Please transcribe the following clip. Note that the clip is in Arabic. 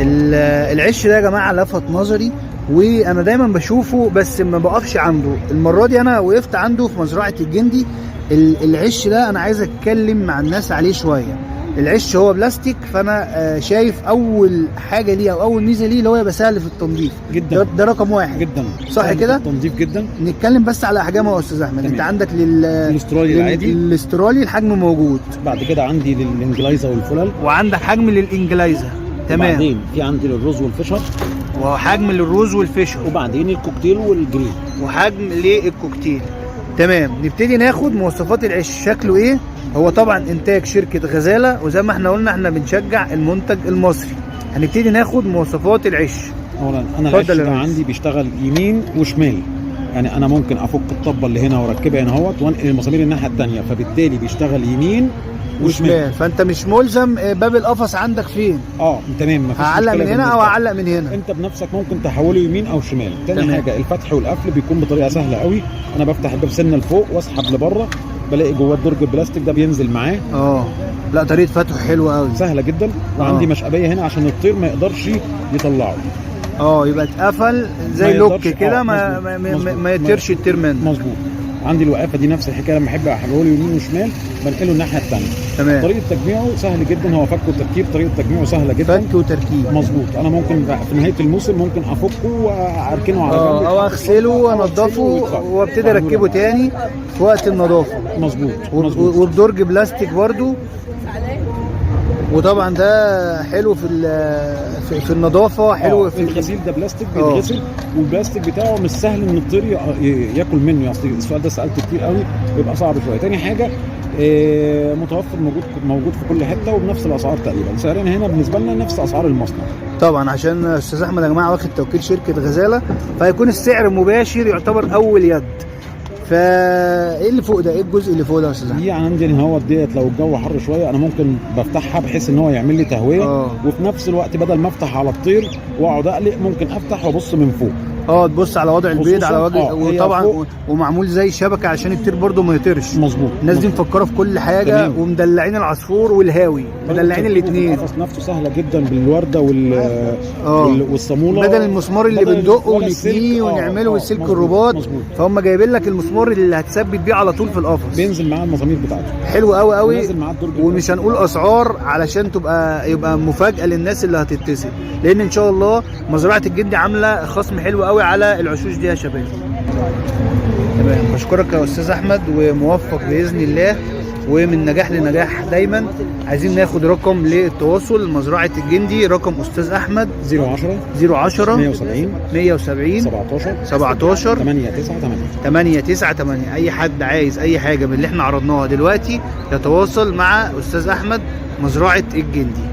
العش ده يا جماعه لفت نظري، وانا دايما بشوفه بس ما بقفش عنده. المره دي انا وقفت عنده في مزرعه الجندي. العش ده انا عايز اتكلم مع الناس عليه شويه. العش هو بلاستيك، فانا شايف اول حاجه ليه او اول ميزه ليه اللي هو يبقى سهل في التنظيف جدا. ده رقم واحد جدا، صح كده؟ تنظيف جدا. نتكلم بس على احجامه يا استاذ احمد. انت عندك الاسترالي العادي، الاسترالي الحجم موجود. بعد كده عندي للانجلايزه والفلل، وعندك حجم للانجلايزه. تمام. وبعدين في عندي للروز والفشر، وحجم للروز والفشر، وبعدين الكوكتيل والجرين، وحجم للكوكتيل. تمام. نبتدي ناخد مواصفات العش شكله ايه. هو طبعا انتاج شركه غزاله، وزي ما احنا قلنا احنا بنشجع المنتج المصري. هنبتدي ناخد مواصفات العش. اولا انا العش ده عندي بيشتغل يمين وشمال، يعني انا ممكن افك الطبه اللي هنا واركبها هنا اهوت وانقل المسامير الناحيه الثانيه، فبالتالي بيشتغل يمين وشمال. فانت مش ملزم باب القفص عندك فين. تمام، مفيش هعلق من هنا او هعلق من هنا. انت بنفسك ممكن تحوله يمين او شمال. تاني حاجه الفتح والقفل بيكون بطريقه سهله قوي. انا بفتح الباب سنه لفوق واسحب لبره، بلاقي جواه الدرج البلاستيك ده بينزل معاه. لا طريقه فتحه حلوه قوي، سهله جدا. وعندي مشقبيه هنا عشان الطير ما يقدرش يطلعه. يبقى اتقفل زي لوك كده، ما يطيرش الطير منه. مظبوط. عندي الوقافه دي نفس الحكايه، لما احب احوله يمين وشمال بنقله الناحيه الثانيه. تمام. طريقه تجميعه سهل جدا، هو فك وتركيب. طريقه تجميعه سهله جدا، فك وتركيب. مظبوط. انا ممكن في نهايه الموسم ممكن افكه واركنه على جنب، او اغسله وانضفه وابتدي اركبه تاني في وقت النظافه. مظبوط. وبدرج بلاستيك برضو. وطبعا ده حلو في النظافه، حلو في الغسيل. ده بلاستيك بيتغسل، والبلاستيك بتاعه مش سهل ان الطير ياكل منه. اصل السؤال ده سالته كتير قوي، بيبقى صعب شويه. تاني حاجه متوفر، موجود في كل حته وبنفس الاسعار تقريبا. سعرنا هنا بالنسبه لنا نفس اسعار المصنع طبعا، عشان استاذ احمد يا جماعه واخد توكيل شركه غزاله، فهيكون السعر مباشر يعتبر اول يد. فايه اللي فوق ده؟ ايه الجزء اللي فوق ده يا استاذ احمد؟ دي عندي ان هو ديت لو الجو حر شويه انا ممكن بفتحها بحيث ان هو يعمل لي تهويه. وفي نفس الوقت بدل ما افتح على الطير واقعد اقلق، ممكن افتح وابص من فوق. تبص على وضع البيض، على وضع وطبعا ومعمول زي شبكه عشان الطير برده ما يطيرش. مظبوط. الناس دي مفكره في كل حاجه. ومدلعين العصفور والهاوي، مدلعين الاثنين. القفص نفسه سهله جدا بالورده والصاموله، بدل المسمار اللي بندقه ونتنيه ونعمله والسلك الرباط. فهم جايبين لك المسمار اللي هتثبت بيه على طول في القفص، بينزل معاه المسامير بتاعته. حلو قوي قوي. ومش الدرج. هنقول اسعار علشان يبقى مفاجاه للناس اللي هتتصل، لان ان شاء الله مزرعه الجندي عامله خصم حلو قوي على العشوش دي يا شباب. تمام. بشكرك يا استاذ احمد، وموفق باذن الله، ومن نجاح لنجاح دايما. عايزين ناخد رقم للتواصل مزرعه الجندي. رقم استاذ احمد 010 170 17 898. اي حد عايز اي حاجه من اللي احنا عرضناها دلوقتي يتواصل مع استاذ احمد مزرعه الجندي.